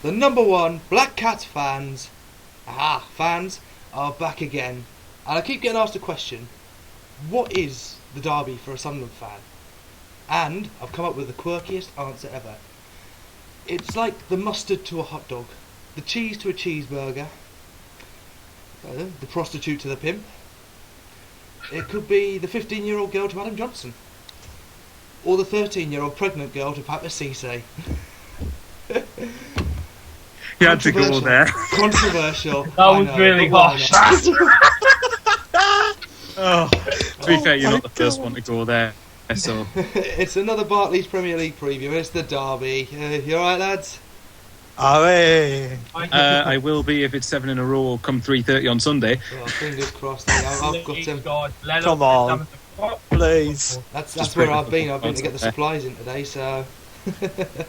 the number one Black Cats fans are back again. And I keep getting asked a question, what is the derby for a Sunderland fan? And I've come up with the quirkiest answer ever. It's like the mustard to a hot dog, the cheese to a cheeseburger, the prostitute to the pimp. It could be the 15-year-old girl to Adam Johnson, or the 13-year-old pregnant girl to Hapless Newcastle. You had to go there. Controversial. That was really harsh. To be fair, you're not the first one to go there. So it's another Barclays Premier League preview. It's the derby. You alright, lads? Aye. I will be if it's 7 in a row come 3:30 on Sunday. Well, fingers crossed. I've got some. Come on, please. That's where I've been. I've been to get the supplies in today. So, but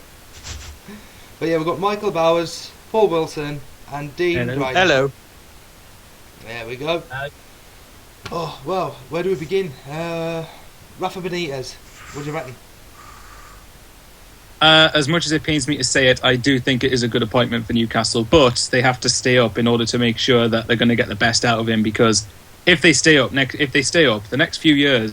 yeah, we've got Michael Bowers, Paul Wilson, and Dean. Hello. There we go. Oh well, where do we begin? Rafa Benitez. What do you reckon? As much as it pains me to say it, I do think it is a good appointment for Newcastle, but they have to stay up in order to make sure that they're going to get the best out of him. Because if they stay up, the next few years,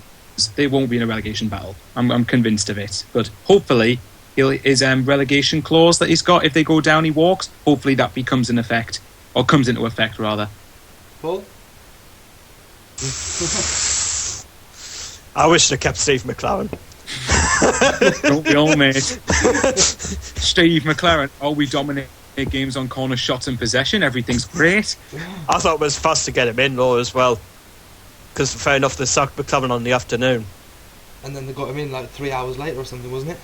they won't be in a relegation battle. I'm convinced of it. But hopefully, his relegation clause that he's got, if they go down, he walks. Hopefully, that comes into effect rather. Paul. I wish they kept Steve McLaren. Don't we all, mate? Steve McLaren. Oh, we dominate games on corner shots and possession. Everything's great. I thought it was fast to get him in, though, as well. Because fair enough, they sacked McLaren on the afternoon. And then they got him in like 3 hours later or something, wasn't it?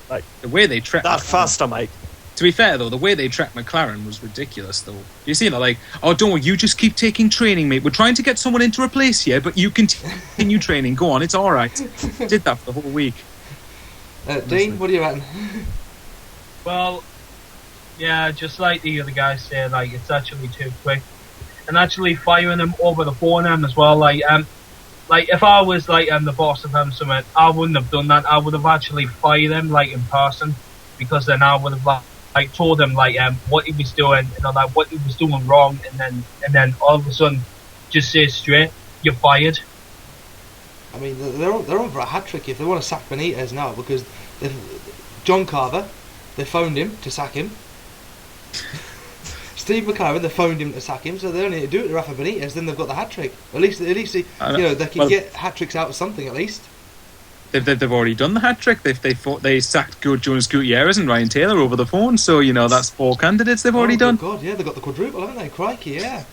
Like the way they trapped that faster, mate. To be fair, though, the way they tracked McLaren was ridiculous, though. You see that, like, oh, don't worry, you just keep taking training, mate. We're trying to get someone in to replace you, but you continue training. Go on, it's all right. Did that for the whole week. Dean, what do you reckon? Well, yeah, just like the other guys say, like, it's actually too quick. And actually firing them over the phone as well, like if I was like the boss of them, something, I wouldn't have done that. I would have actually fired them like in person, because then I would have like told him like what he was doing, like what he was doing wrong, and then all of a sudden just say straight, you're fired. I mean, they're on for a hat trick if they want to sack Benitez now, because John Carver, they phoned him to sack him. Steve McLaren, they phoned him to sack him, so they only need to do it to Rafa Benitez, then they've got the hat trick. At least they can get hat tricks out of something at least. They've already done the hat trick. They sacked Jonas Gutierrez and Ryan Taylor over the phone. So that's 4 candidates they've already done. God, yeah, they've got the quadruple, haven't they? Crikey, yeah.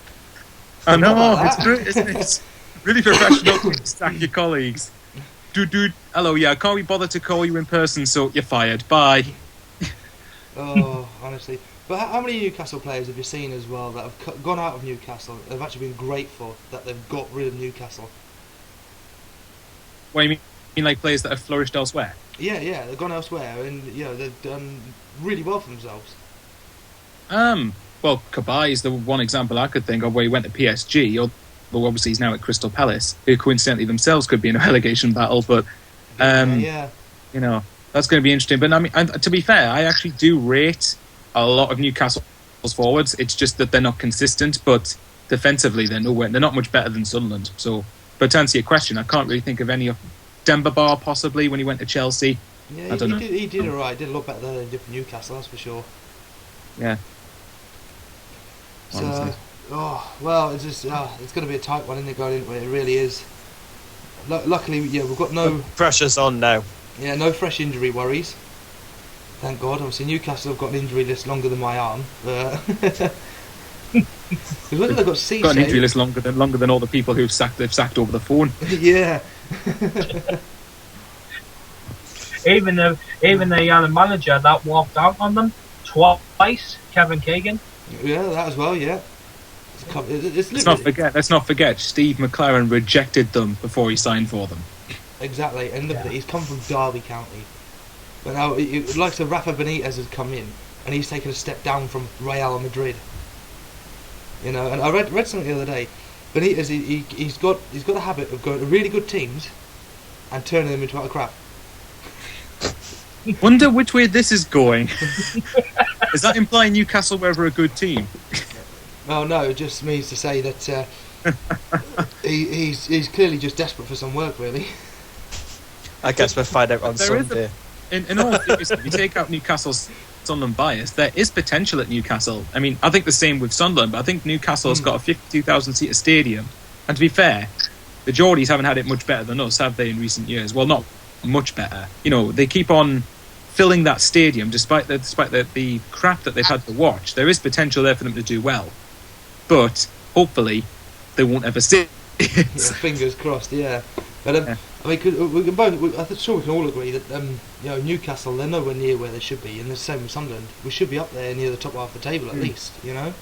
I know, it's great, isn't it? It's really professional to sack your colleagues. Dude, hello, yeah, can't we bother to call you in person? So you're fired. Bye. Oh, honestly. But how many Newcastle players have you seen as well that have gone out of Newcastle? They've actually been grateful that they've got rid of Newcastle. What do you mean, like players that have flourished elsewhere? Yeah, they've gone elsewhere, and they've done really well for themselves. Well, Colback is the one example I could think of where he went to PSG, although obviously he's now at Crystal Palace, who coincidentally themselves could be in a relegation battle. But that's going to be interesting. But I mean, to be fair, I actually do rate a lot of Newcastle's forwards. It's just that they're not consistent, but defensively they're nowhere. They're not much better than Sunderland. So, but to answer your question, I can't really think of any of Demba Ba possibly when he went to Chelsea. Yeah, I don't know. He did alright. Did a lot better than he did for Newcastle, that's for sure. Yeah. So, it's just it's going to be a tight one, isn't it, going into it? It really is. Luckily, we've got no... The pressure's on now. Yeah, no fresh injury worries. Thank God. Obviously, Newcastle have got an injury list longer than my arm. Because they've got Cisse. Got an injury list longer than all the people they've sacked over the phone. Yeah. Even the manager that walked out on them twice, Kevin Keegan. Yeah, that as well. Yeah. Let's not forget. Steve McLaren rejected them before he signed for them. Exactly, and look at it, he's come from Derby County. But now, like the Rafa Benitez has come in, and he's taken a step down from Real Madrid. And I read something the other day. Benitez, he's got a habit of going to really good teams and turning them into utter crap. Wonder which way this is going. Is that implying Newcastle were ever a good team? Oh no, it just means to say that he's clearly just desperate for some work, really. I guess we'll find out on Sunday. In all seriousness, if you take out Newcastle's Sunderland bias, there is potential at Newcastle. I mean, I think the same with Sunderland, but I think Newcastle's got a 52,000-seater stadium. And to be fair, the Geordies haven't had it much better than us, have they, in recent years? Well, not much better. You know, they keep on filling that stadium despite the crap that they've had to watch. There is potential there for them to do well. But hopefully they won't ever see it. Yeah, fingers crossed, yeah. But Yeah. I mean, I'm sure we can all agree that Newcastle, they're nowhere near where they should be, and the same with Sunderland. We should be up there near the top half of the table at least, you know.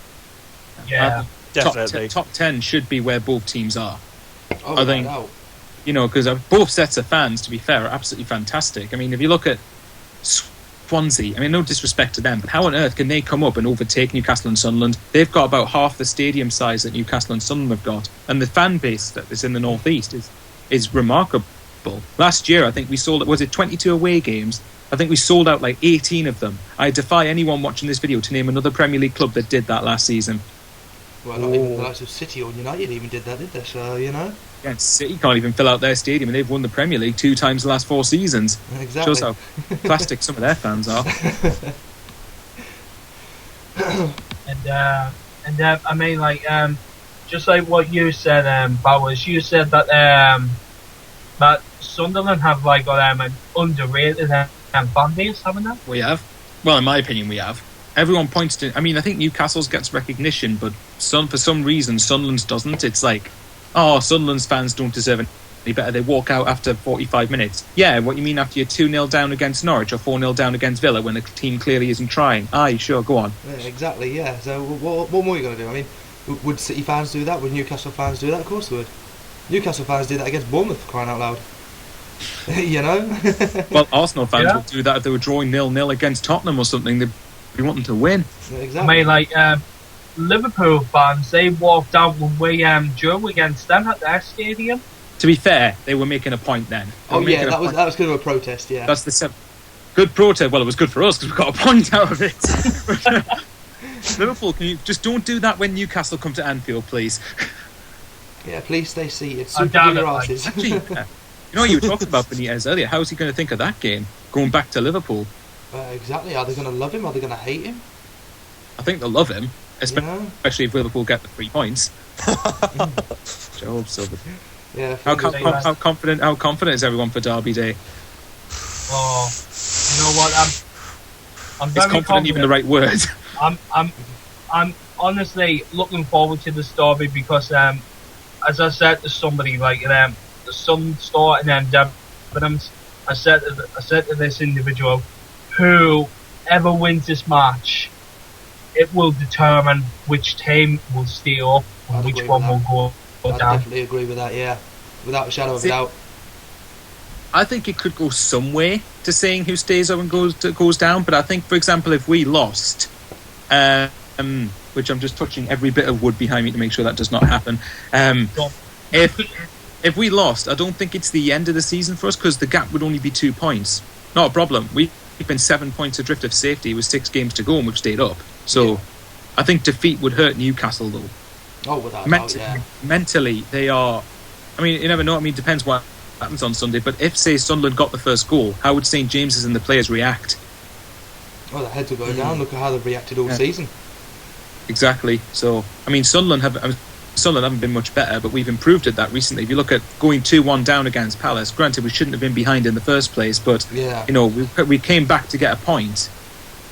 Yeah. Definitely. Top 10 should be where both teams are. Oh, I think, no. you know, because both sets of fans, to be fair, are absolutely fantastic. I mean, if you look at Swansea, I mean, no disrespect to them, but how on earth can they come up and overtake Newcastle and Sunderland? They've got about half the stadium size that Newcastle and Sunderland have got, and the fan base that is in the northeast is remarkable. Last year, I think we sold, was it 22 away games? I think we sold out like 18 of them. I defy anyone watching this video to name another Premier League club that did that last season. Well, not even the likes of City or United even did that, did they? So, you know. Yeah, City can't even fill out their stadium, and they've won the Premier League 2 times the last 4 seasons. Exactly. Shows how plastic some of their fans are. I mean, like, just like what you said, Bowers, you said that that Sunderland have like got an underrated fan base, haven't they? We have. Well, in my opinion, we have. Everyone points to... I mean, I think Newcastle's gets recognition, but for some reason, Sunderland's doesn't. It's like, oh, Sunderland's fans don't deserve any better. They walk out after 45 minutes. Yeah, what you mean after you're 2-0 down against Norwich or 4-0 down against Villa when the team clearly isn't trying? Aye, sure, go on. Yeah, exactly, yeah. So what more are you going to do? I mean, would City fans do that? Would Newcastle fans do that? Of course they would. Newcastle fans did that against Bournemouth, for crying out loud. You know? Well, Arsenal fans would do that if they were drawing 0-0 against Tottenham or something. They'd be wanting to win. Yeah, exactly. I mean, like, Liverpool fans, they walked out when we drew against them at their stadium. To be fair, they were making a point then. Oh yeah, that was kind of a protest, yeah. That's the good protest. Well, it was good for us because we got a point out of it. Liverpool, can you just don't do that when Newcastle come to Anfield, please? Yeah, please stay seated. I'm Super down your at, asses. Actually, you know, you were talking about Benitez earlier. How's he going to think of that game going back to Liverpool? Exactly. Are they going to love him? Are they going to hate him? I think they'll love him, especially if Liverpool get the 3 points. Which I hope so. But Yeah. how confident is everyone for Derby Day? Oh, you know what? I'm very Is confident even the right word? I'm honestly looking forward to this derby because, as I said to somebody, like the Sun Star and Debenhams, I said to this individual, whoever wins this match, it will determine which team will stay up and which one will go I'd down. definitely agree with that, yeah. Without a shadow of a doubt. I think it could go some way to saying who stays up and goes down, but I think, for example, if we lost, which I'm just touching every bit of wood behind me to make sure that does not happen. If we lost, I don't think it's the end of the season for us because the gap would only be 2 points. Not a problem. We've been 7 points adrift of safety with 6 games to go and we've stayed up. So I think defeat would hurt Newcastle though. Oh, without a doubt, yeah. Mentally, they are... I mean, you never know. I mean, it depends what happens on Sunday. But if, say, Sunderland got the first goal, how would St James's and the players react? Well, their heads will go down. Look at how they've reacted all season. Exactly. So, I mean, Sunderland haven't been much better, but we've improved at that recently. If you look at going 2-1 down against Palace, granted we shouldn't have been behind in the first place, but you know, we came back to get a point.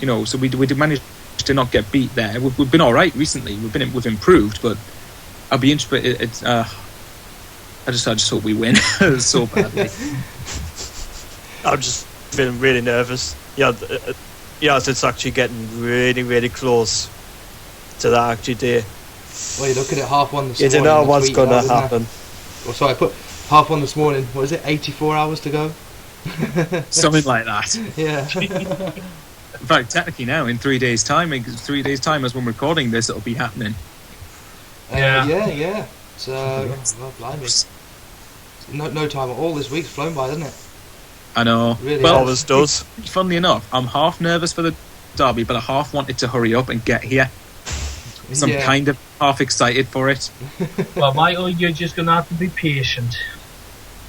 You know, so we did manage to not get beat there. We've been all right recently. We've improved, but I'll be interested. I just hope we win so badly. I'm just feeling really nervous. Yeah, it's actually getting really, really close to that actually day. Well, you look at it, 1:30 this morning. You don't know what's going to happen. Well, sorry, I put 1:30 this morning. What is it? 84 hours to go. Something like that. Yeah. In fact, technically now, in 3 days' time, as we're recording this, it'll be happening. Yeah. So, well, blimey. No time at all. This week's flown by, doesn't it? I know. Really well, always does. Funnily enough, I'm half nervous for the derby, but I half wanted to hurry up and get here. So I'm kind of half excited for it. Well, Michael, you're just going to have to be patient.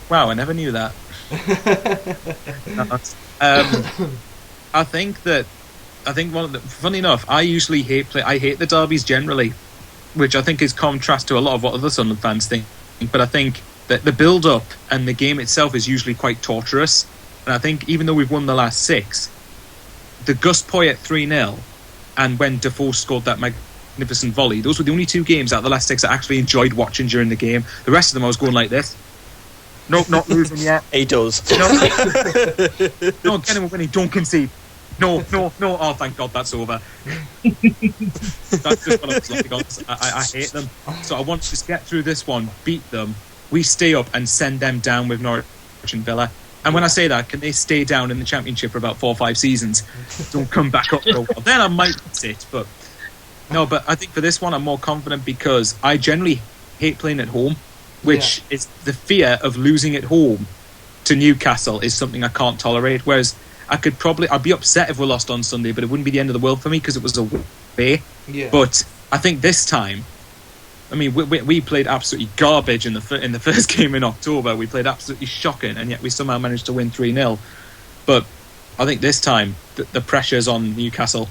Wow, I never knew that. Funny enough, I usually hate the derbies generally, which I think is contrast to a lot of what other Sunderland fans think. But I think that the build-up and the game itself is usually quite torturous. And I think even though we've won the last 6, the Gus Poyet 3-0 and when Defoe scored that magnificent volley, those were the only 2 games out of the last 6 I actually enjoyed watching during the game. The rest of them I was going like this. Nope, not losing yet. He does. No, get him winning, don't concede. No. Oh, thank God, that's over. That's just what I was like. Honestly. I hate them. So I want to just get through this one, beat them, we stay up and send them down with Norwich and Villa. And when I say that, can they stay down in the Championship for about 4 or 5 seasons? Don't come back up for a while. Then I might sit, but I think for this one I'm more confident because I generally hate playing at home, which is the fear of losing at home to Newcastle is something I can't tolerate. Whereas I'd be upset if we lost on Sunday, but it wouldn't be the end of the world for me because it was away. Yeah. But I think this time, I mean, we played absolutely garbage in the first game in October. We played absolutely shocking, and yet we somehow managed to win 3-0. But I think this time the pressure's on Newcastle.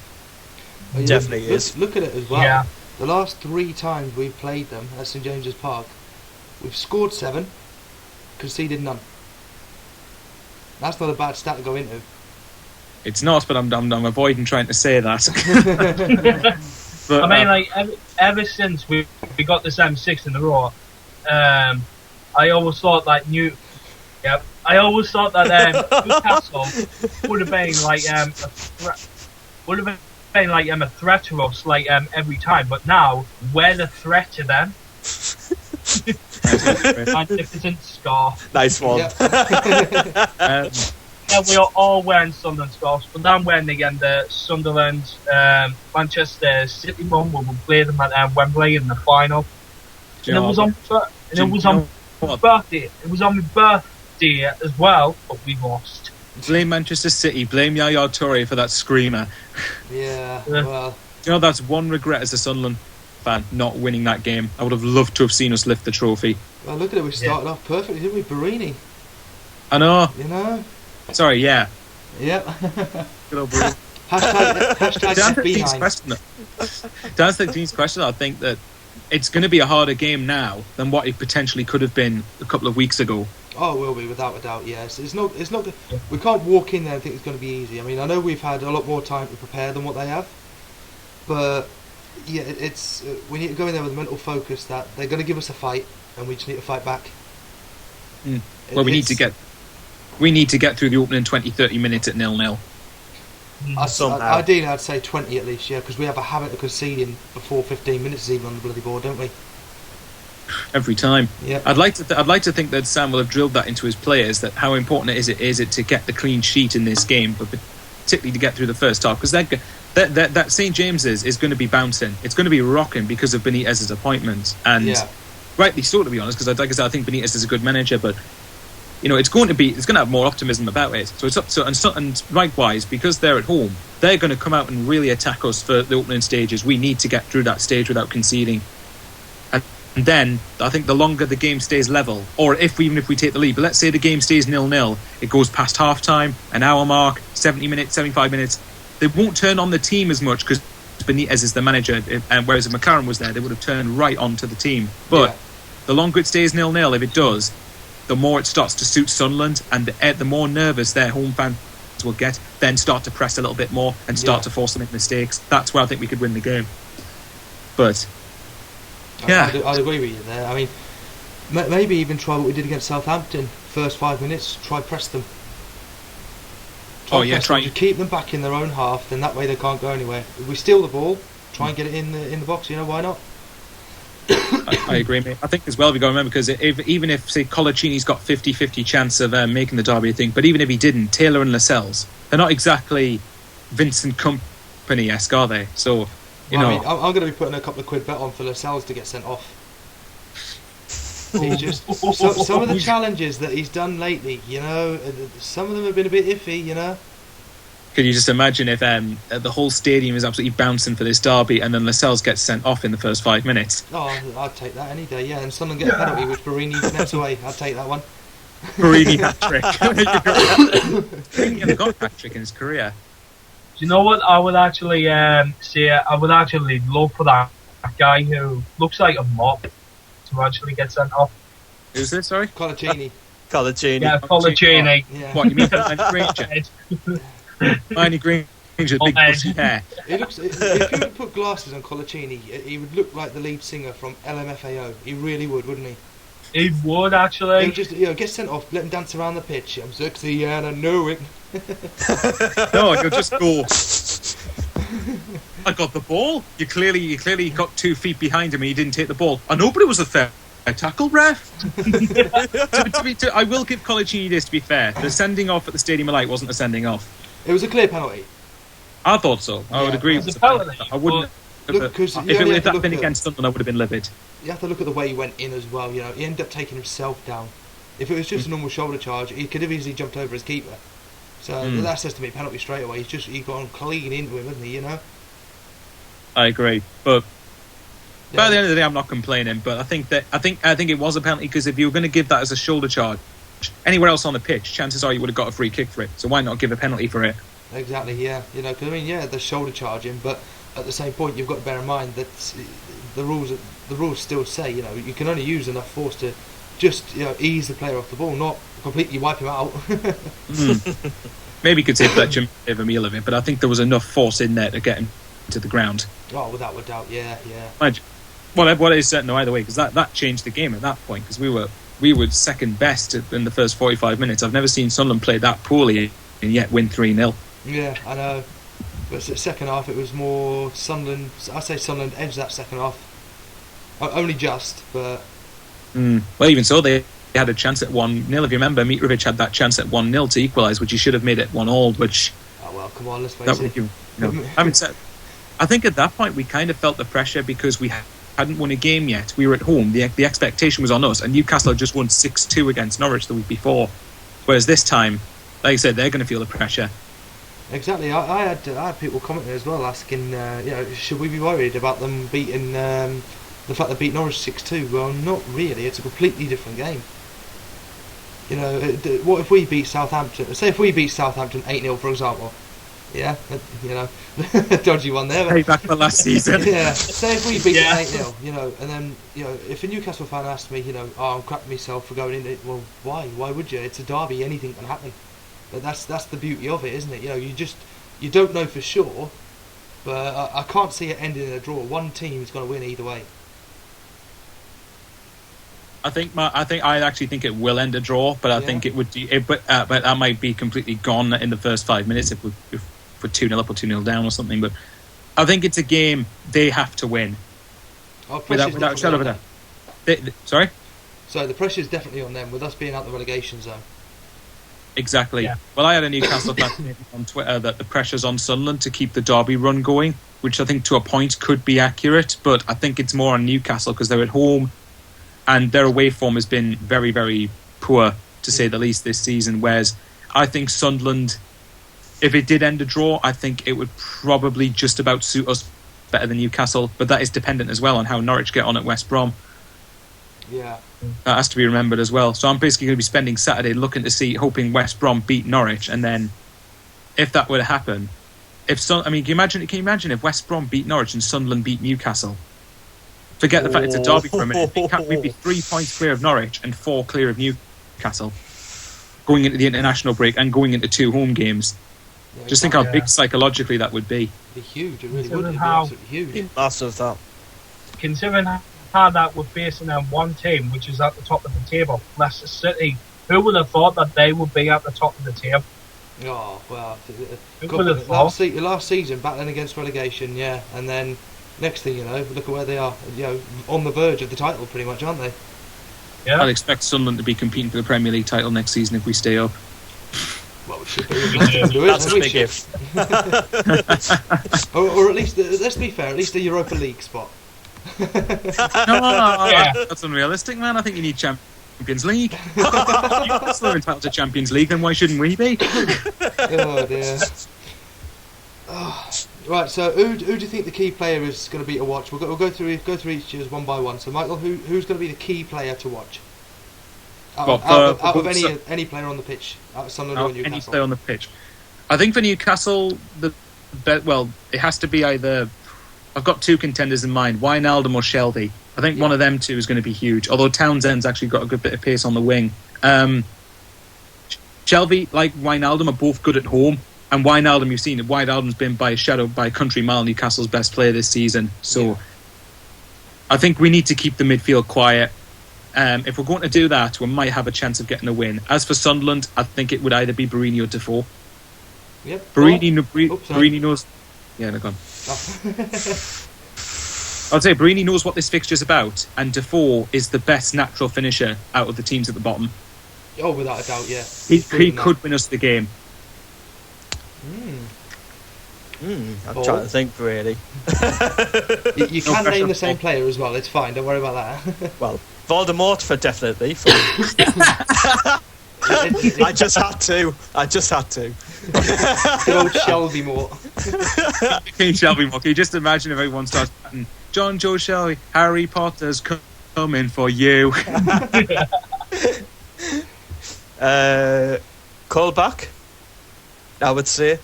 Well, definitely is. Look at it as well. Yeah. The last 3 times we've played them at St James's Park, we've scored 7, conceded none. That's not a bad stat to go into. It's not, but I'm avoiding trying to say that. But, I mean, like ever since we got this 6 in a row, I always thought that Newcastle would have been like a threat to us every time. But now we're the threat to them. Magnificent scarf. Nice one. Yeah. Yeah, we are all wearing Sunderland scarves, but I'm wearing again the Sunderland Manchester City one where we played them at Wembley in the final. And it was on my birthday. It was on my birthday as well, but we lost. Blame Manchester City. Blame Yaya Toure for that screamer. Yeah, well. You know, that's one regret as a Sunderland fan, not winning that game. I would have loved to have seen us lift the trophy. Well, look at it. We started off perfectly, didn't we? Barini. I know. You know. Sorry, yeah. Yep. Good old Bruce. Hashtag to answer Dean's question, I think that it's going to be a harder game now than what it potentially could have been a couple of weeks ago. Oh, it will be, without a doubt, yes. It's not. We can't walk in there and think it's going to be easy. I mean, I know we've had a lot more time to prepare than what they have. But, yeah, we need to go in there with a mental focus that they're going to give us a fight and we just need to fight back. Well, we need to get through the opening 20-30 minutes at 0-0. Ideally, I'd say 20 at least, yeah, because we have a habit of conceding before 15 minutes is even on the bloody board, don't we? Every time. Yeah. I'd like to think that Sam will have drilled that into his players, that how important is it to get the clean sheet in this game, but particularly to get through the first half, because that St James's is going to be bouncing. It's going to be rocking because of Benitez's appointment, and rightly so, to be honest, because like I said, I think Benitez is a good manager, but you know, it's going to have more optimism about it. So it's up to and likewise, because they're at home, they're going to come out and really attack us for the opening stages. We need to get through that stage without conceding. And then I think the longer the game stays level, or even if we take the lead, but let's say the game stays 0-0, it goes past half time, an hour mark, 70 minutes, 75 minutes, they won't turn on the team as much because Benitez is the manager, and whereas if McLaren was there, they would have turned right onto the team. But the longer it stays 0-0, if it does, the more it starts to suit Sunderland, and the more nervous their home fans will get, then start to press a little bit more and start to force them to make mistakes. That's where I think we could win the game. But I'd agree with you there. I mean, maybe even try what we did against Southampton. First 5 minutes, try press them. Try to keep them back in their own half. Then that way they can't go anywhere. If we steal the ball, try and get it in the box. You know, why not? I agree, mate. I think as well, we got to remember, because even if say Colaccini's got 50-50 chance of making the derby, I think, but even if he didn't, Taylor and Lascelles, they're not exactly Vincent Kompany-esque, are they? So, you know, I mean, I'm going to be putting a couple of quid bet on for Lascelles to get sent off. He's just some of the challenges that he's done lately, you know, some of them have been a bit iffy, you know. Could you just imagine if the whole stadium is absolutely bouncing for this derby and then Lascelles gets sent off in the first 5 minutes? Oh, I'd take that any day, yeah. And someone get a penalty which Barini nets away. I'd take that one. Barini hat-trick. Barini hasn't got a hat-trick in his career. Do you know what I would actually say? I would actually love for that guy who looks like a mop to actually get sent off. Who's this, sorry? Colaccini. Colaccini. Yeah, Colaccini. Yeah. What, you mean Hermione Granger? Hermione Granger with big bushy hair. If you would put glasses on Colaccini, he would look like the lead singer from LMFAO. He really would, wouldn't he? He would actually. He'd just, get sent off, let him dance around the pitch. I'm sexy and I know it. No, you'll just go. I got the ball. You clearly got 2 feet behind him and he didn't take the ball. I know, but it was a fair tackle, ref. I will give Colaccini this, to be fair. The sending off at the Stadium of Light wasn't a sending off. It was a clear penalty. I thought so. I would agree It was with a the penalty, I wouldn't. Look, 'cause If you only it have to had been look at- against Sunderland, I would have been livid. You have to look at the way he went in as well. He ended up taking himself down. If it was just a normal shoulder charge, he could have easily jumped over his keeper. So that says to me penalty straight away. He got on clean into him, hasn't he? I agree, but by the end of the day, I'm not complaining. But I think it was a penalty because if you were going to give that as a shoulder charge anywhere else on the pitch, chances are you would have got a free kick for it. So why not give a penalty for it? Exactly, yeah. Because the shoulder charging, but at the same point, you've got to bear in mind that the rules still say you can only use enough force to just ease the player off the ball, not completely wipe him out. Maybe you could say Fletcher gave a meal of it, but I think there was enough force in there to get him to the ground. Oh, without a doubt, yeah. What is certain either way, because that changed the game at that point, because we were second best in the first 45 minutes. I've never seen Sunderland play that poorly and yet win 3-0. Yeah, I know. But the second half, it was more Sunderland. I say Sunderland edged that second half. Only just, but. Well, even so, they had a chance at 1-0. If you remember, Mitrovic had that chance at 1-0 to equalise, which he should have made it 1-1. Which. Oh well, come on, let's face it. Having said, I think at that point we kind of felt the pressure because we hadn't won a game yet. We were at home. The expectation was on us, and Newcastle had just won 6-2 against Norwich the week before. Whereas this time, like I said, they're going to feel the pressure. Exactly. I had people commenting as well, asking, should we be worried about them beating the fact they beat Norwich 6-2? Well, not really. It's a completely different game. What if we beat Southampton? Say if we beat Southampton 8-0, for example. Yeah, dodgy one there. Hey, back for last season. Yeah. Say if we beat them 8-0, and then if a Newcastle fan asked me, I'm crapping myself for going in it. Well, why? Why would you? It's a derby. Anything can happen. But that's the beauty of it, isn't it? You don't know for sure, but I can't see it ending in a draw. One team's going to win either way. I actually think it will end a draw, but I think it would. But that might be completely gone in the first 5 minutes if we're 2-0 up or 2-0 down or something. But I think it's a game they have to win. Without shadow of a doubt. Sorry. So the pressure's definitely on them with us being out the relegation zone. Exactly. Yeah. Well, I had a Newcastle fan on Twitter that the pressure's on Sunderland to keep the derby run going, which I think to a point could be accurate, but I think it's more on Newcastle because they're at home and their away form has been very, very poor, to say the least, this season, whereas I think Sunderland, if it did end a draw, I think it would probably just about suit us better than Newcastle, but that is dependent as well on how Norwich get on at West Brom. Yeah. That has to be remembered as well. So I'm basically going to be spending Saturday looking to see, hoping West Brom beat Norwich, and then if that were to happen, can you imagine if West Brom beat Norwich and Sunderland beat Newcastle? Forget the fact it's a derby for a minute. We'd be 3 points clear of Norwich and 4 clear of Newcastle going into the international break and going into 2 home games. Yeah, just think how big psychologically that would be. It'd be huge. It really would. It'd be absolutely huge. Massive that. Considering how that we're facing one team which is at the top of the table, Leicester City. Who would have thought that they would be at the top of the table? Oh well, last season battling against relegation, yeah, and then next thing you know, look at where they are. On the verge of the title, pretty much, aren't they? Yeah. I'd expect Sunderland to be competing for the Premier League title next season if we stay up. Well, we should do it. That's a big if. or at least, let's be fair, at least a Europa League spot. That's unrealistic, man. I think you need Champions League. Newcastle are entitled to Champions League, then why shouldn't we be? Oh dear. Right, so who do you think the key player is going to be to watch? We'll go through each year's one by one. So Michael, who's going to be the key player to watch? Out of any player on the pitch, out of Sunderland or Newcastle. Any player on the pitch. I think for Newcastle, it has to be either. I've got two contenders in mind: Wijnaldum or Shelvey. I think one of them two is going to be huge. Although Townsend's actually got a good bit of pace on the wing. Shelvey, like Wijnaldum, are both good at home. And Wijnaldum, you've seen it. Wijnaldum's been by a country mile Newcastle's best player this season. So I think we need to keep the midfield quiet. If we're going to do that, we might have a chance of getting a win. As for Sunderland, I think it would either be Barini or Defoe. Yep. Barini knows. Yeah, no, go on. I'd say Barini knows what this fixture's about, and Defoe is the best natural finisher out of the teams at the bottom. Oh, without a doubt, yeah. He could win us the game. I'm trying to think, really. You can name the same player as well. It's fine. Don't worry about that. Well, Voldemort for definitely. I just had to. Good old Shelby Moore. King Shelby Moore. Can you just imagine if everyone starts chatting, John Joe Shelby, Harry Potter's coming for you. Colback, I would say.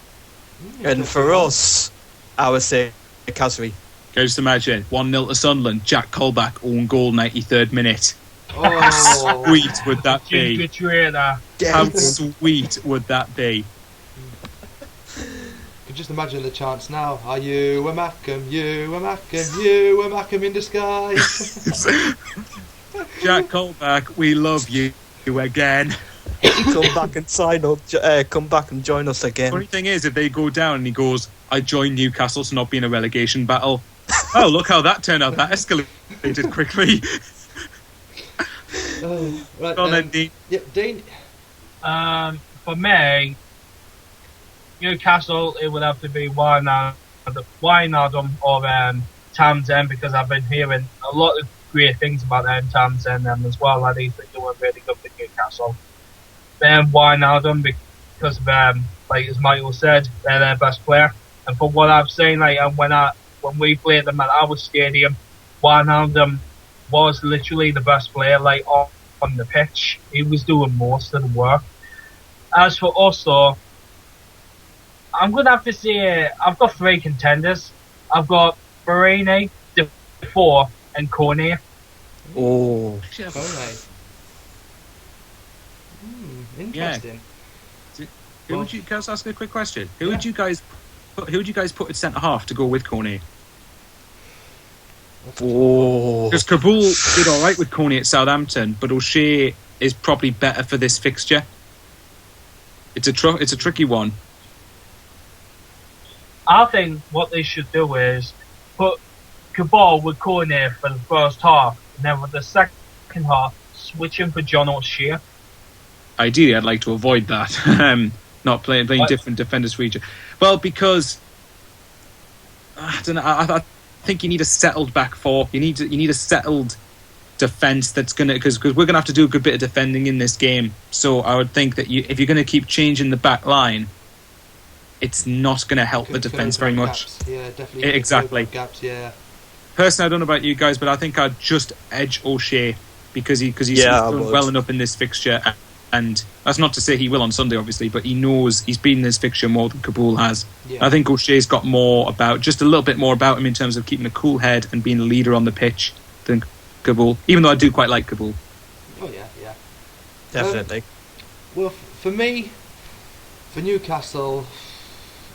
And for us, I would say Kasri. Can you just imagine 1-0 to Sunderland, Jack Colback, own goal, 93rd minute. Oh, how sweet would that be? How sweet would that be? You can just imagine the chants now. Are you a Mackem? You a Mackem? You a Mackem in disguise? Jack Colback, we love you again. Come back and sign up. Come back and join us again. Funny thing is, if they go down and he goes, I joined Newcastle to not be in a relegation battle. Oh, look how that turned out. That escalated quickly. Right, then, Dean. Yep, Dean. For me, Newcastle, it would have to be Wijnaldum or Townsend, because I've been hearing a lot of great things about them, Townsend as well. I think they were really good for Newcastle. Then Wijnaldum, because like as Michael said, they're their best player. And from what I've seen, like when we played them at our stadium, Wijnaldum was literally the best player, like on the pitch. He was doing most of the work. As for us, though, I'm gonna have to say I've got three contenders. I've got Barini, Defoe, and Cornet. Oh, Cornet. Interesting. Yeah. Who would you guys ask a quick question? Who would you guys put at centre half to go with Cornet? Because Kabul did all right with Cornet at Southampton, but O'Shea is probably better for this fixture. It's a tricky one. I think what they should do is put Kabul with Cornet for the first half, and then with the second half, switch him for John O'Shea. Ideally, I'd like to avoid that. Not playing different defenders for each other. Well, because I don't know. I think you need a settled back four. You need a settled defence that's gonna, because we're gonna have to do a good bit of defending in this game. So I would think that if you're gonna keep changing the back line, it's not gonna help the defence very much. Gaps. Yeah, definitely. Exactly. Gaps. Yeah. Personally, I don't know about you guys, but I think I'd just edge O'Shea because he's done well enough in this fixture. And that's not to say he will on Sunday, obviously, but he knows he's been in this fixture more than Kabul has. Yeah. I think O'Shea's got just a little bit more about him in terms of keeping a cool head and being a leader on the pitch than Kabul, even though I do quite like Kabul. Oh, yeah. Definitely. Well, for me, for Newcastle,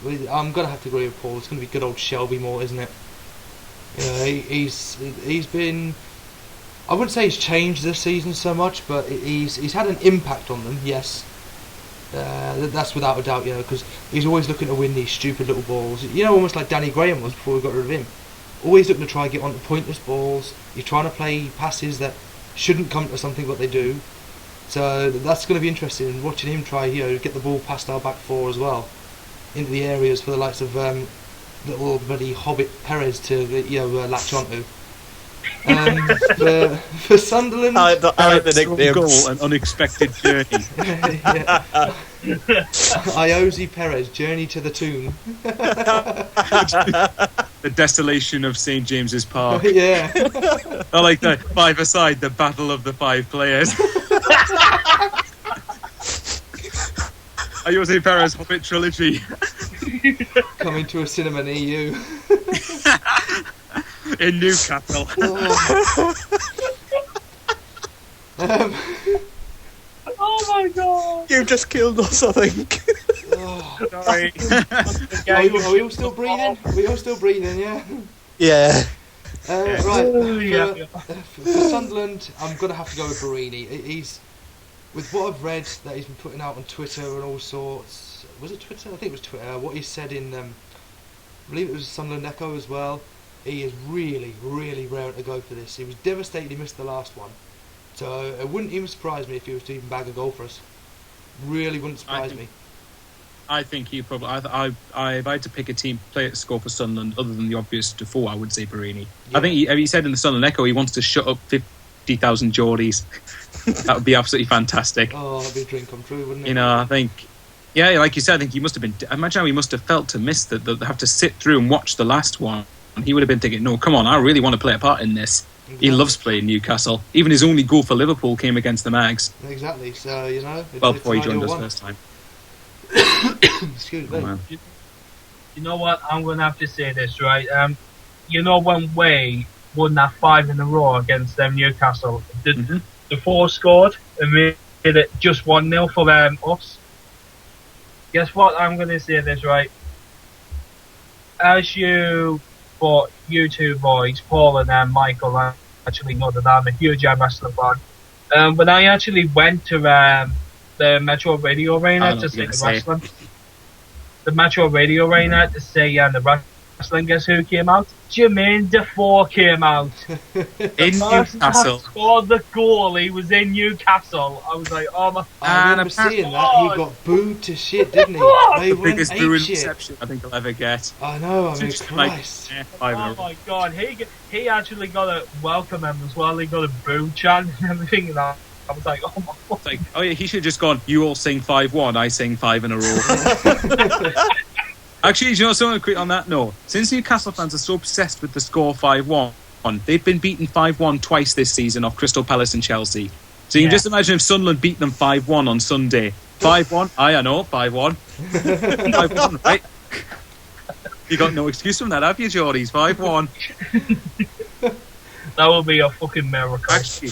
I'm going to have to agree with Paul. It's going to be good old Shelby Moore, isn't it? You know, he's been... I wouldn't say he's changed this season so much, but he's had an impact on them, yes. That's without a doubt, because he's always looking to win these stupid little balls. Almost like Danny Graham was before we got rid of him. Always looking to try and get onto pointless balls. He's trying to play passes that shouldn't come to something, but they do. So that's going to be interesting, watching him try, get the ball past our back four as well, into the areas for the likes of little bloody Hobbit Perez to latch onto. For Sunderland, I like the nickname. Goal, an unexpected journey. Iosi Perez, Journey to the Tomb. The desolation of St James's Park. Yeah. I like that. 5-a-side, the battle of the 5 players. Iosi Perez Hobbit trilogy. Coming to a cinema near you. In Newcastle. Oh my god! You just killed us, I think. Sorry. Are we all still breathing? We all still breathing, yeah? Yeah. Right. For Sunderland, I'm going to have to go with Barini. He's, with what I've read that he's been putting out on Twitter and all sorts. Was it Twitter? I think it was Twitter. What he said in, I believe it was Sunderland Echo as well. He is really, really raring to go for this. He was devastated he missed the last one. So it wouldn't even surprise me if he was to even bag a goal for us. Really wouldn't surprise me. I think he probably. If I had to pick a team player to score for Sunderland, other than the obvious Defoe, I would say Barini. Yeah. I think he said in the Sunderland Echo he wants to shut up 50,000 Geordies. That would be absolutely fantastic. Oh, that'd be a dream come true, wouldn't it? You know, I think. Yeah, like you said, I think he must have been. Imagine how he must have felt to miss that. They have to sit through and watch the last one. He would have been thinking, "No, come on, I really want to play a part in this." Exactly. He loves playing Newcastle. Even his only goal for Liverpool came against the Mags. Exactly. So you know. Before he joined us first time. Excuse me. Oh, you know what? I'm going to have to say this, right? You know when Way won that 5 in a row against Newcastle, the 4 scored and made it just 1-0 for us. Guess what? I'm going to say this, right? As you two boys, Paul and Michael, actually know that I'm a huge wrestling fan. When I actually went to the Metro Radio Arena to see the wrestling, the Metro Radio Arena to see the wrestling, guess who came out? Jermaine Defoe came out. In Newcastle. Scored the goal. He was in Newcastle. I was like, oh my. I remember seeing that. He got booed to shit, didn't he? The biggest booing reception I think I'll ever get. I know. I mean, Christ. Oh my god. He actually got a welcome him as well. He got a boo chant and everything. And I was like, oh my god. Like, oh yeah, he should have just gone. You all sing 5-1. I sing 5 in a row. Actually, you know something quick on that? No. Since Newcastle fans are so obsessed with the score 5-1, they've been beaten 5-1 twice this season off Crystal Palace and Chelsea. So you can just imagine if Sunderland beat them 5-1 on Sunday. 5-1? I know, 5-1. 5-1, right? You got no excuse from that, have you, Geordies? 5-1. That would be a fucking miracle. Actually,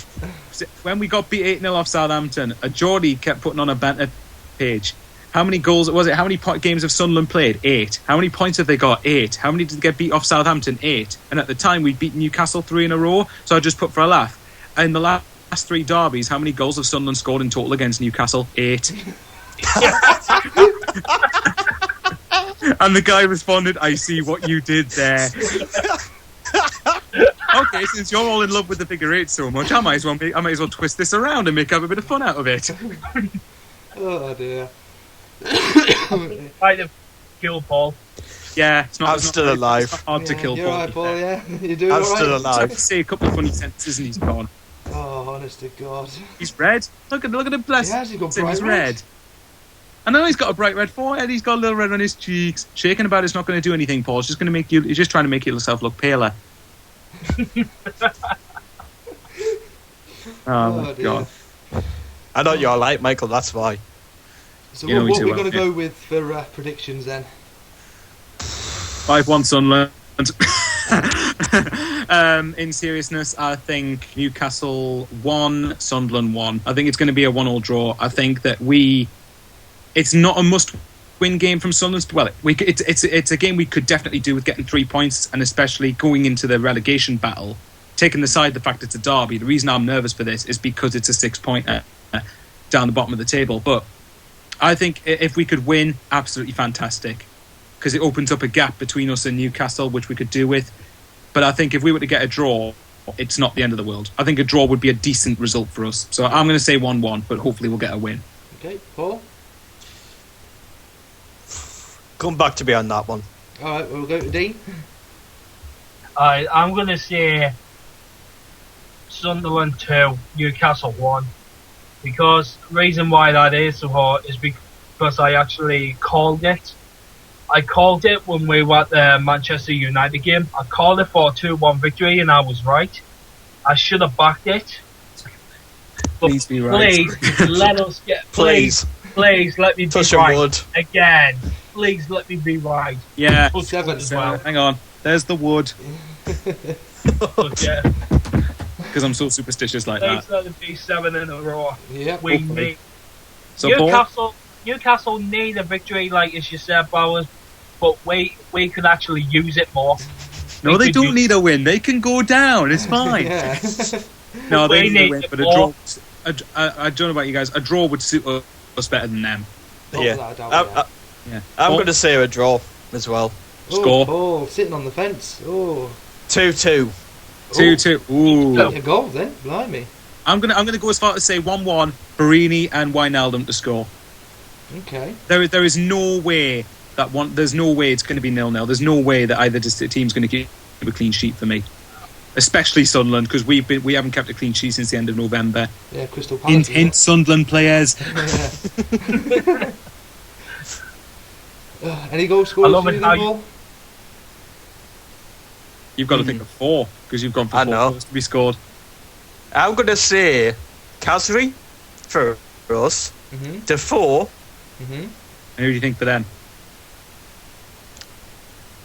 when we got beat 8-0 off Southampton, a Geordie kept putting on a banter page. How many goals was it? How many games have Sunderland played? 8. How many points have they got? 8. How many did they get beat off Southampton? 8. And at the time, we'd beaten Newcastle 3 in a row. So I just put for a laugh. In the last 3 derbies, how many goals have Sunderland scored in total against Newcastle? 8. And the guy responded, I see what you did there. Okay, since you're all in love with the figure 8 so much, I might as well twist this around and make up a bit of fun out of it. Oh dear. Try to kill Paul. Yeah, it's not. I'm still alive. It's not hard to kill You're Paul. right, Paul. Yeah, you do. I'm all right. still I alive. say a couple of funny sentences and he's gone. Oh, honest to God. He's red. Look at him, bless. He has, he's got him. bright He's red. red. I know he's got a bright red forehead. He's got a little red on his cheeks. Shaking about it's not going to do anything, Paul. It's just going to make you. He's just trying to make yourself look paler. Oh my God. I know you're light, Michael. That's why. So You know what me we're too going to well, go with for predictions then? 5-1 Sunderland. In seriousness, I think Newcastle 1, Sunderland 1. I think it's going to be a 1-1 draw. I think that it's not a must-win game from Sunderland. Well, it's a game we could definitely do with getting 3 points, and especially going into the relegation battle. Taking aside the fact it's a derby, the reason I'm nervous for this is because it's a 6-pointer down the bottom of the table. But I think if we could win, absolutely fantastic, because it opens up a gap between us and Newcastle, which we could do with. But I think if we were to get a draw, it's not the end of the world. I think a draw would be a decent result for us. So I'm going to say 1-1, but hopefully we'll get a win. Okay, Paul? Come back to me on that one. Alright, we'll go to Dean. I'm going to say Sunderland 2, Newcastle 1. Because the reason why that is so hard is because I actually called it. I called it when we were at the Manchester United game. I called it for a 2-1 victory, and I was right. I should have backed it. But Please be right. Please let us get. Please. Please let me be Touch your right wood. again. Please let me be right. Yeah. Touch wood as well. Hang on. There's the wood. But yeah, Because I'm so superstitious like please that. let it be 7 in a row. Yep. We Hopefully. need So, Paul, Newcastle need a victory, like as you said, Bowers. But we could actually use it more. no, they don't need a win. They can go down. It's fine. Yeah. No, they We need a need win, it but a more. draw. I don't know about you guys. A draw would suit us better than them. Yeah. Without a doubt, Yeah. I'm Paul, going to say a draw as well. score. Oh, sitting on the fence. Oh. 2-2. 2-2. Ooh. Get a goal then, blimey. I'm gonna go as far as say 1-1. Barini and Wijnaldum to score. Okay. There is no way that one. There's no way it's going to be 0-0. There's no way that either team's going to keep a clean sheet for me. Especially Sunderland, because we haven't kept a clean sheet since the end of November. Yeah, Crystal Palace. Hint, Sunderland players. Any goal scorers? I love for it you how then, you- Paul? You've got to think of 4 because you've gone for I 4 know. goals to be scored. I'm going to say Kasri for us. Mm-hmm. Defoe, Mm-hmm. And who do you think for them?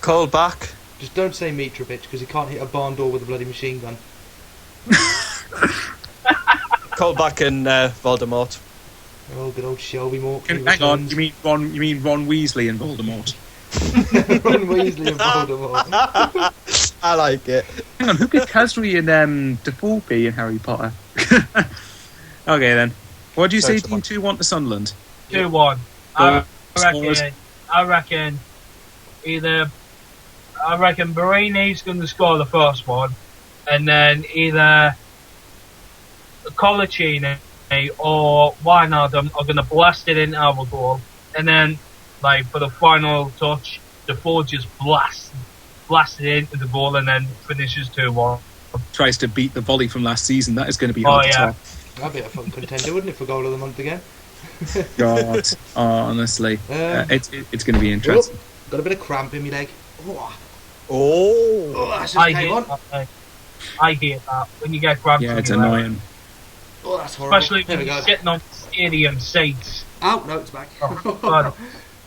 Colback, Just don't say Mitrovic because he can't hit a barn door with a bloody machine gun. Colback and Voldemort. Oh, good old Shelby Moore. Hang on, you mean Ron Weasley and Voldemort? Ron Weasley and Voldemort. I like it. Hang on, who could Casri and Defoe be in Harry Potter? Okay then. What do you say, Sorry, Team 2-1 to Sunderland? 2-1. Goal I reckon Barini's going to score the first one, and then either Colaccini or Wijnaldum are going to blast it into our goal, and then like for the final touch, Defoe just blasts it into the goal and then finishes 2-1. Tries to beat the volley from last season. That is going to be hard to top. That'd be a fun contender, wouldn't it, for goal of the month again? God, honestly, it's going to be interesting. Oh, got a bit of cramp in my leg. Oh, Oh. that just I came hate on. that. I hate that when you get cramps. Yeah, in it's your leg. annoying. Oh, that's horrible. Especially There when we you're go. sitting on stadium seats. Out, no, it's back. Oh, God.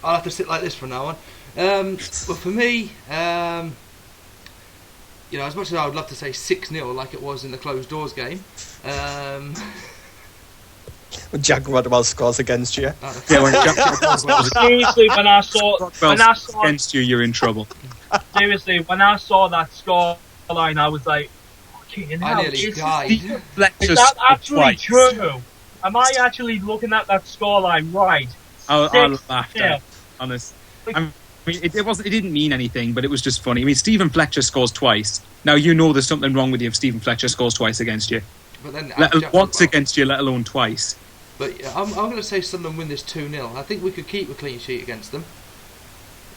I'll have to sit like this from now on. Well, for me, you know, as much as I would love to say 6-0 like it was in the closed doors game, When Jack Rodwell scores against you. Yeah, when Jack Seriously, when I saw against you, you're in trouble. seriously, when I saw that score line, I was like, "Fucking I hell, nearly is died. is that actually true? Am I actually looking at that score line right?" I laughed 6-0. at it, honest. I mean, it didn't mean anything, but it was just funny. I mean, Stephen Fletcher scores twice. Now you know there's something wrong with you if Stephen Fletcher scores twice against you. But then Once against you, let alone twice. But yeah, I'm going to say Sunderland win this 2-0. I think we could keep a clean sheet against them.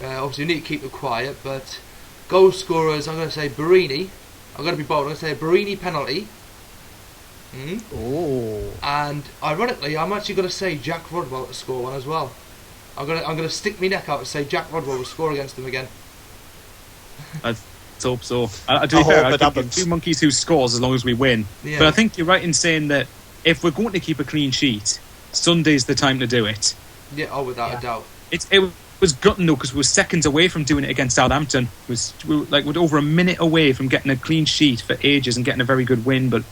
Obviously, we need to keep it quiet, but goal scorers, I'm going to say Barini. I'm going to be bold. I'm going to say a Barini penalty. Oh. And ironically, I'm actually going to say Jack Rodwell to score one as well. I'm going to stick my neck out and say Jack Rodwell will score against them again. Let's hope so. To be fair, I think two monkeys who scores as long as we win. Yeah. But I think you're right in saying that if we're going to keep a clean sheet, Sunday's the time to do it. Yeah, oh, without a doubt. It was gutting though because we were seconds away from doing it against Southampton. We were over a minute away from getting a clean sheet for ages and getting a very good win. But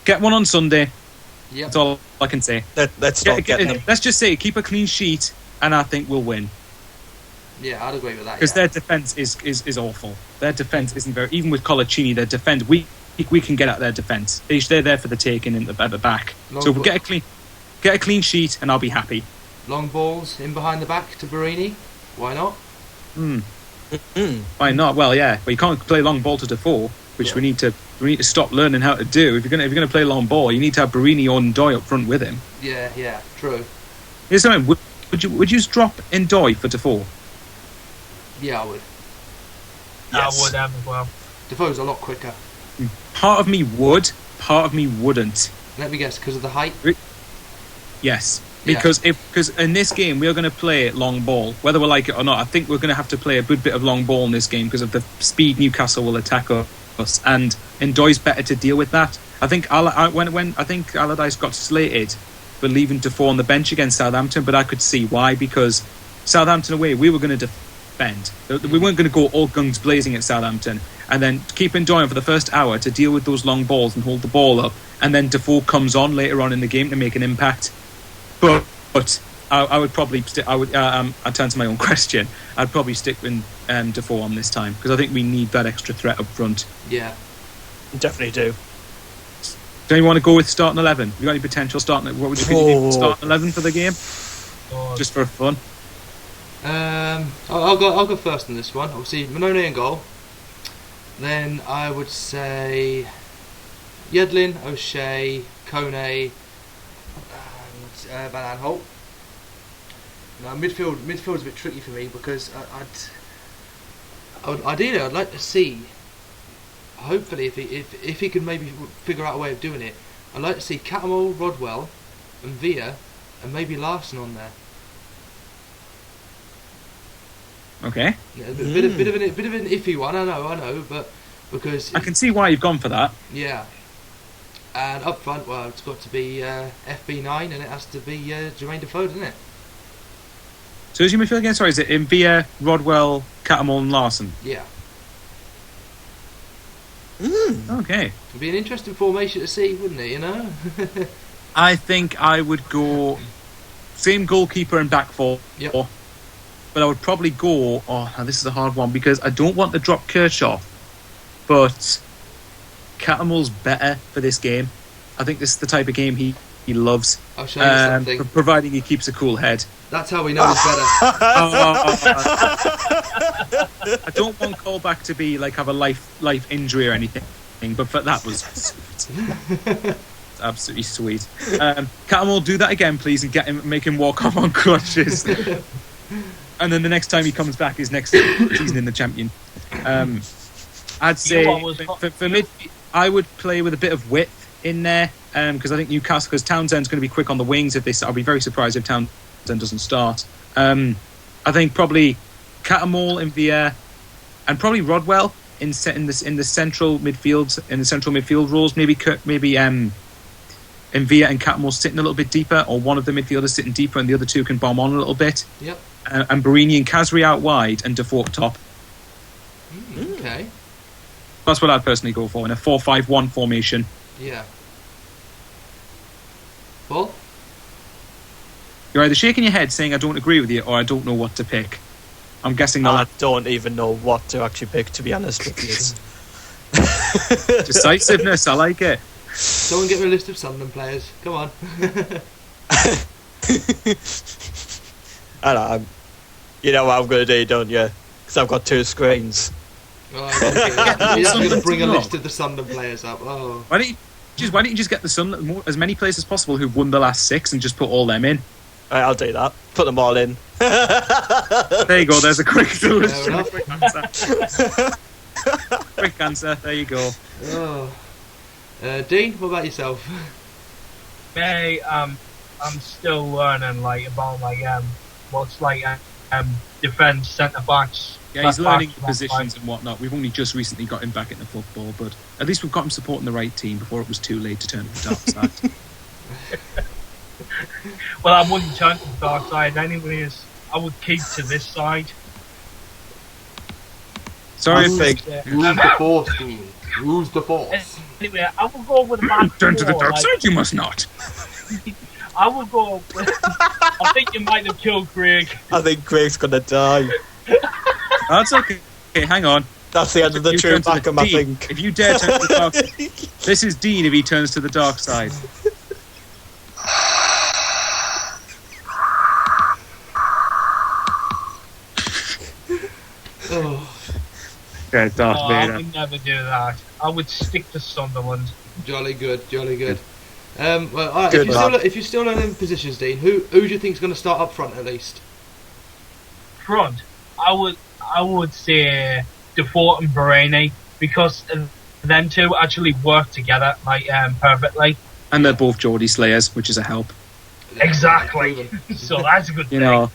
get one on Sunday. Yep. That's all I can say. Let's stop getting them. Let's just say keep a clean sheet, and I think we'll win. Yeah, I'd agree with that. Because their defence is awful. Their defence isn't very. Even with Colaccini, their defence we can get at their defence. They're there for the taking at the back. So if we get a clean sheet, and I'll be happy. Long balls in behind the back to Barini. Why not? Why not? Well, yeah, but you can't play long ball to Defoe, which we need to stop learning how to do. If you're gonna play long ball, you need to have Barini or Ndoye up front with him. Yeah, true. Here's something. Would you drop Ndoye for Defoe? Yeah, I would. Yes. I would have as well. Defoe's a lot quicker. Part of me would, part of me wouldn't. Let me guess, because of the height? Yes. Because in this game we're going to play long ball, whether we like it or not. I think we're going to have to play a good bit of long ball in this game because of the speed Newcastle will attack us, and Ndoye's better to deal with that. I think when I think Allardyce got slated for leaving Defoe on the bench against Southampton, but I could see why, because Southampton away we were going to defend. We weren't going to go all guns blazing at Southampton and then keep Ndoye for the first hour to deal with those long balls and hold the ball up, and then Defoe comes on later on in the game to make an impact. But I would probably I turn to my own question. I'd probably stick with Defoe on this time because I think we need that extra threat up front. Yeah, Definitely do. Do you want to go with starting 11? Have you got any potential starting? What would you think starting 11 for the game? Just for fun. I'll go first in this one. Obviously, Manone in goal. Then I would say Yedlin, O'Shea, Kone, and Van Aanholt. Now midfield's a bit tricky for me because ideally I'd like to see. Hopefully, if he can maybe figure out a way of doing it, I'd like to see Cattermole, Rodwell, and Villa, and maybe Larson on there. Okay. Yeah, a bit of an iffy one, I know, but because I can see why you've gone for that. Yeah. And up front, well, it's got to be FB9, and it has to be Jermaine Defoe, doesn't it? So who's your midfield again? Sorry, is it in Villa, Rodwell, Cattermole, and Larson? Yeah. Okay. It'd be an interesting formation to see, wouldn't it? You know. I think I would go same goalkeeper and back four. Yep. But I would probably go. Oh, now this is a hard one because I don't want to drop Kershaw, but Cattermole's better for this game. I think this is the type of game he loves. I'll show you something. Providing he keeps a cool head. That's how we know he's better. I don't want Colback to be like have a life injury or anything, but that was absolutely sweet. Cattermole, do that again, please, and make him walk off on crutches. And then the next time he comes back is next season in the Champion. I'd say for mid, I would play with a bit of width in there because I think Newcastle, because Townsend's going to be quick on the wings. I'll be very surprised if Townsend doesn't start. I think probably Cattermole in Villa and probably Rodwell in the central midfield roles. Maybe in Villa and Cattermole sitting a little bit deeper, or one of the midfielders sitting deeper and the other two can bomb on a little bit. Yep. And Barini and Kazri out wide and Defoe up top. Okay. That's what I'd personally go for in a 4-5-1 formation. Yeah. Paul? You're either shaking your head saying I don't agree with you or I don't know what to pick. I'm guessing I don't even know what to actually pick, to be honest with you. Decisiveness, I like it. Someone get me a list of Sunderland players. Come on. I know. You know what I'm going to do, don't you? Because I've got two screens. Oh, you're going to bring a list of the Sunderland players up. Oh. Why don't you just get the Sunderland, as many players as possible who've won the last 6 and just put all them in? Right, I'll do that. Put them all in. There you go. There's a quick solution. Quick answer. Quick answer. There you go. Oh. Dean, what about yourself? Hey, I'm still learning about what's defence, centre backs. Yeah, he's learning positions and whatnot. We've only just recently got him back into football, but at least we've got him supporting the right team before it was too late to turn to the dark side. Well, I wouldn't turn to the dark side anyways. I would keep to this side. Sorry, Use the force, Dean. Use the force. Anyway, I will go with the back turn to the four, dark side, you must not. I will go with, I think you might have killed Craig. I think Craig's going to die. That's okay. Okay, hang on. That's the end of the true Mackem, I think. If you dare turn to the dark side. This is Dean if he turns to the dark side. Oh. Okay, Darth Vader. I would never do that. I would stick to Sunderland. Jolly good. Well, all right, Good if you're still learning positions, Dean, who do you think is going to start up front at least? Front, I would say Defoe and Barini, because them two actually work together perfectly. And they're both Geordie Slayers, which is a help. Exactly. So that's a good thing. You know,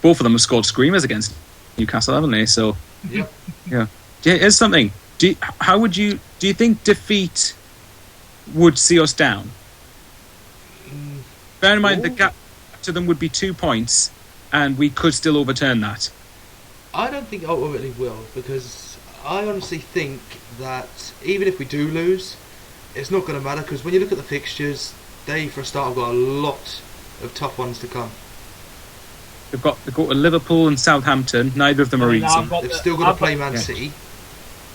both of them have scored screamers against Newcastle, haven't they? So, Yep. yeah. Here's something. Do you think defeat would see us down? Bear in mind the gap to them would be 2 points, and we could still overturn that. I don't think ultimately will, because I honestly think that even if we do lose, it's not going to matter, because when you look at the fixtures, they, for a start, have got a lot of tough ones to come. They've got to Liverpool and Southampton. Neither of them are easy. They've still got to play Man City.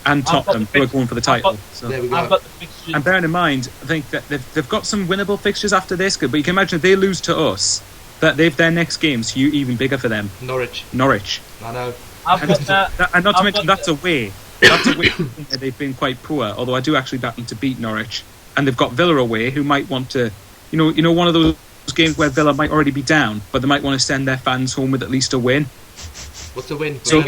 And Tottenham, who are going for the title. There we go. I've got the fixtures. And bearing in mind, I think that they've got some winnable fixtures after this, but you can imagine if they lose to us, that their next game's even bigger for them. Norwich. I know. And not to mention that's away. That's away. They've been quite poor, although I do actually back them to beat Norwich. And they've got Villa away, who might want to, you know, one of those games where Villa might already be down, but they might want to send their fans home with at least a win. What's a win? So,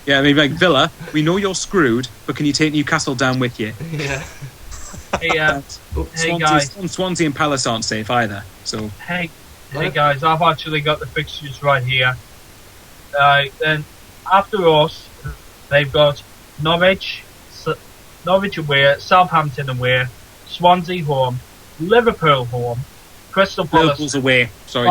yeah, I mean, like Villa, we know you're screwed, but can you take Newcastle down with you? Yeah. Hey guys. Swansea and Palace aren't safe either. So Hey guys, I've actually got the fixtures right here. Then after us, they've got Norwich away, Southampton away, Swansea home, Liverpool home, Crystal Palace. Liverpool's away. Sorry,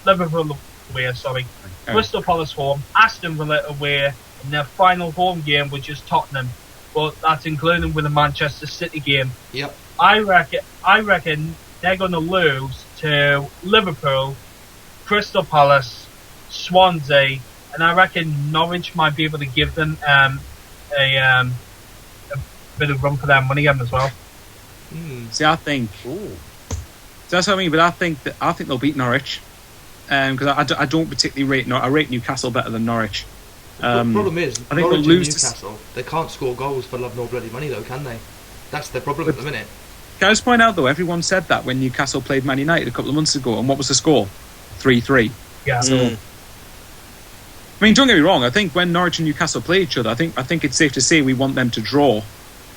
Liverpool away. Sorry. Crystal Palace home, Aston Villa away, and their final home game, which is Tottenham, but that's including with the Manchester City game. Yep. I reckon they're going to lose to Liverpool, Crystal Palace, Swansea, and I reckon Norwich might be able to give them a bit of run for their money as well. See, I think. That's what I mean, but I think they'll beat Norwich. Because I don't particularly rate. I rate Newcastle better than Norwich. The problem is, I think Norwich they'll lose and Newcastle. They can't score goals for love nor bloody money, though, can they? That's their problem at the minute. Can I just point out, though, everyone said that when Newcastle played Man United a couple of months ago, and what was the score? 3-3. Yeah. So, I mean, don't get me wrong. I think when Norwich and Newcastle play each other, I think it's safe to say we want them to draw.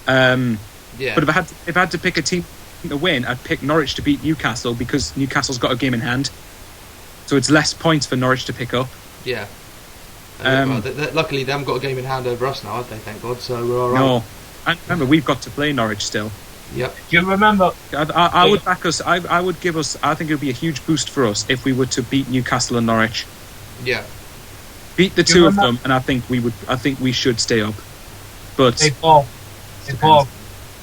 Yeah. But if I had to pick a team to win, I'd pick Norwich to beat Newcastle because Newcastle's got a game in hand. So it's less points for Norwich to pick up. Yeah. Luckily, they haven't got a game in hand over us now, have they? Thank God. So we're all right. No, and remember we've got to play Norwich still. Yep. Do you remember? I would back us. I would give us. I think it would be a huge boost for us if we were to beat Newcastle and Norwich. Yeah. Beat the two of them, and I think we would. I think we should stay up. But Hey Paul.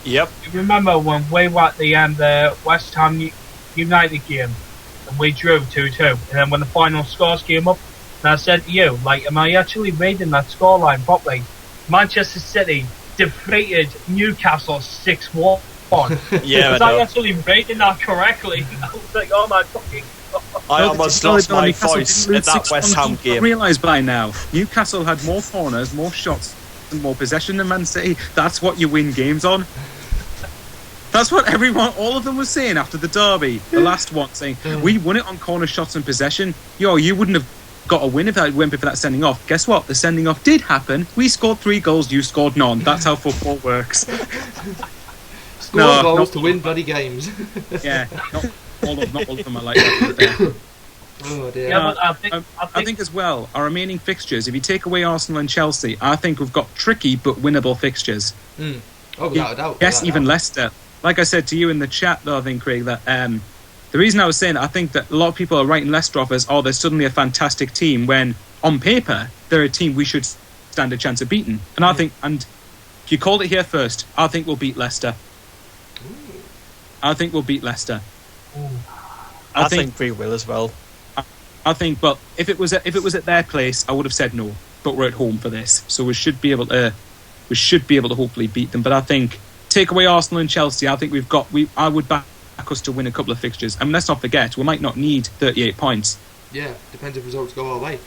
Yep. Do you remember when we were at the West Ham United game and we drew 2-2, and then when the final scores came up, and I said to you, like, am I actually reading that scoreline properly? Manchester City defeated Newcastle 6-1. Yeah, was I actually reading that correctly? I was like, oh my fucking God. I almost lost my voice at that West Ham game. I realise by now, Newcastle had more corners, more shots, and more possession than Man City. That's what you win games on. That's what all of them was saying after the derby, the last one, saying, we won it on corner shots and possession. You wouldn't have got a win if that went for that sending off. Guess what? The sending off did happen. We scored 3 goals, you scored none. That's how football works. Score goals to win bloody games. Yeah, not all of them are like that. Oh dear. Yeah, but I think as well, our remaining fixtures, if you take away Arsenal and Chelsea, I think we've got tricky but winnable fixtures. Oh, without a doubt. Yes, even Leicester. Like I said to you in the chat, though, I think, Craig, that the reason I was saying that, I think that a lot of people are writing Leicester off as, they're suddenly a fantastic team, when on paper they're a team we should stand a chance of beating. And I think, and you called it here first, I think we'll beat Leicester. I think we'll beat Leicester. I think we will as well. I think, but if it was at their place, I would have said no. But we're at home for this, so we should be able to hopefully beat them. But I think, take away Arsenal and Chelsea, I think I would back us to win a couple of fixtures. And let's not forget, we might not need 38 points. Yeah, depends if results go our way.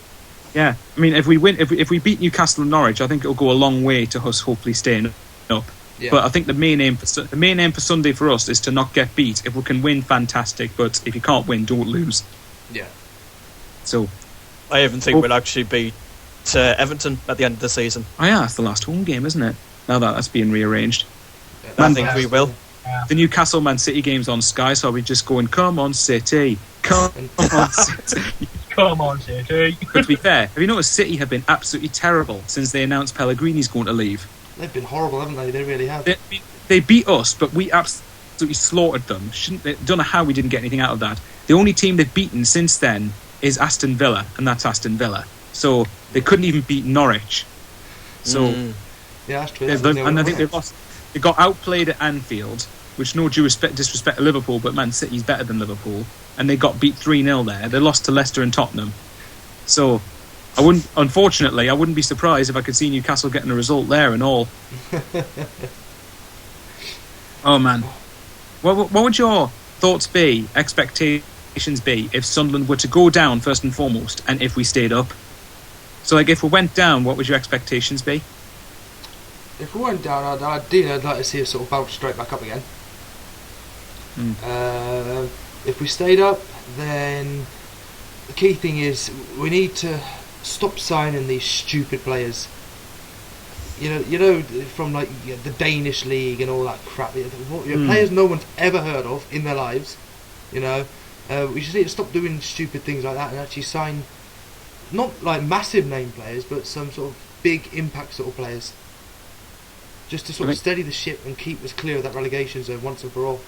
Yeah, I mean, if we beat Newcastle and Norwich, I think it'll go a long way to us hopefully staying up. Yeah. But I think the main aim for Sunday for us is to not get beat. If we can win, fantastic. But if you can't win, don't lose. Yeah. So, I even think we'll actually beat Everton at the end of the season. Oh yeah, it's the last home game, isn't it? Now that's being rearranged. I think we will. the Newcastle Man City game's on Sky, so I'll be just going, come on City, come on City. Come on, City. But to be fair, have you noticed City have been absolutely terrible since they announced Pellegrini's going to leave? They've been horrible, haven't they? They really have. They beat us, but we absolutely slaughtered them. Don't know how we didn't get anything out of that. The only team they've beaten since then is Aston Villa, and that's Aston Villa. So they couldn't even beat Norwich. So yeah, that's true. And I think they lost. They got outplayed at Anfield, which no disrespect to Liverpool, but Man City's better than Liverpool, and they got beat 3-0 there. They lost to Leicester and Tottenham. So unfortunately, I wouldn't be surprised if I could see Newcastle getting a result there and all. Oh man, what would your thoughts be, expectations be, if Sunderland were to go down first and foremost, and if we stayed up? So, like, if we went down, what would your expectations be? If we went down, I'd like to see us sort of bounce straight back up again. If we stayed up, then the key thing is we need to stop signing these stupid players. You know, from like the Danish league and all that crap. Players no one's ever heard of in their lives. You know, we just need to stop doing stupid things like that and actually sign not like massive name players, but some sort of big impact sort of players. Just to sort of steady the ship and keep us clear of that relegation zone once and for all.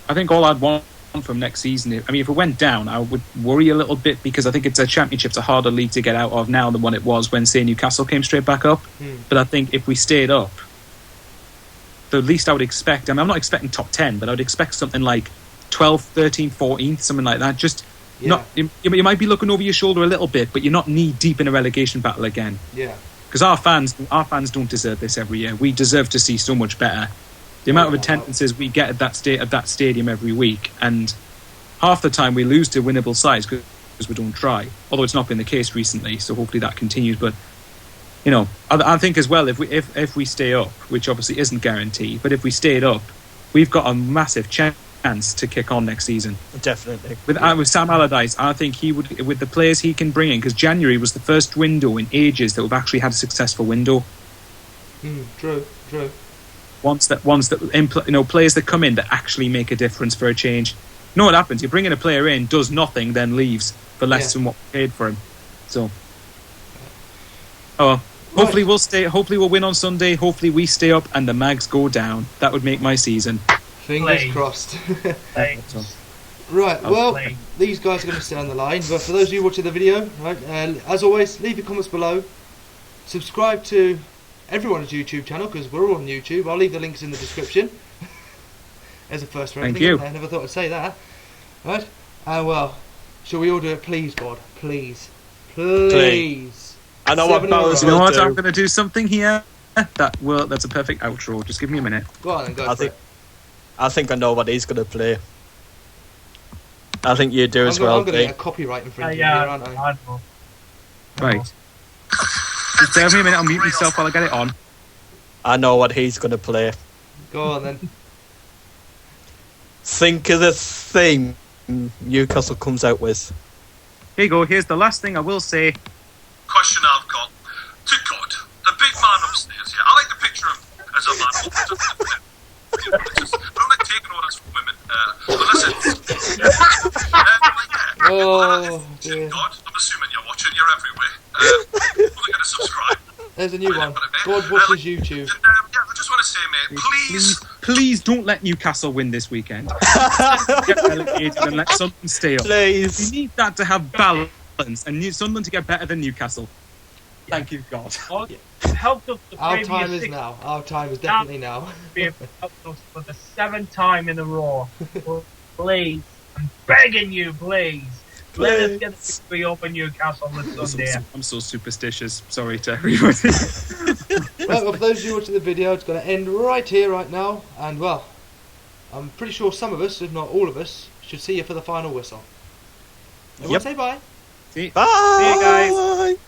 I think all I'd want from next season, if it went down, I would worry a little bit, because I think it's a championship's a harder league to get out of now than what it was when, say, Newcastle came straight back up. But I think if we stayed up, the least I would expect, I'm not expecting top 10, but I would expect something like 12th, 13th, 14th, something like that. Just not, you might be looking over your shoulder a little bit, but you're not knee deep in a relegation battle again. Yeah. Because our fans don't deserve this every year. We deserve to see so much better. The amount of attendances we get at that stadium every week, and half the time we lose to winnable sides because we don't try. Although it's not been the case recently, so hopefully that continues. But I think as well, if we stay up, which obviously isn't guaranteed, but if we stayed up, we've got a massive chance to kick on next season. Definitely. With Sam Allardyce, I think he would, with the players he can bring in, because January was the first window in ages that we've actually had a successful window. True. Players that come in that actually make a difference for a change. You know what happens? You bring in a player in, does nothing, then leaves for less than what we paid for him. So, hopefully we'll stay. Hopefully we'll win on Sunday. Hopefully we stay up and the Mags go down. That would make my season. Fingers crossed. Right, these guys are going to stay on the line. But for those of you watching the video, right, as always, leave your comments below. Subscribe to everyone's YouTube channel, because we're all on YouTube. I'll leave the links in the description. There's a first for everything. Thank you. I never thought I'd say that. Right? And shall we all do it, please, God? Please. I know what Bowers will do. I'm going to do something here. That's a perfect outro. Just give me a minute. Go on and go for it. I think I know what he's going to play. I think you do as well. I'm going to get a copyright infringement here, aren't I? Right. Just bear with me a minute, I'll mute myself while I get it on. I know what he's going to play. Go on then. Think of the theme Newcastle comes out with. Here you go, here's the last thing I will say. Question I've got to God, the big man upstairs here. I like the picture of him as a man. I don't like taking orders from women. But listen, dear. God, I'm assuming you're watching, you're everywhere. We're going to subscribe. There's a new one. God watches YouTube. I just want to say, mate, please don't let Newcastle win this weekend. Get relegated and let Sunderland stay up. Please. We need that to have balance and need Sunderland to get better than Newcastle. Thank you, God. Helped us the Our time is now. Our time is definitely now. Helped us for the 7th time in a row. Please, I'm begging you, please. Let us get the victory over Newcastle this Sunday. I'm so superstitious. Sorry to everybody. Well, for those of you watching the video, it's going to end right here, right now. And, I'm pretty sure some of us, if not all of us, should see you for the final whistle. Everyone say bye. See Bye. you guys.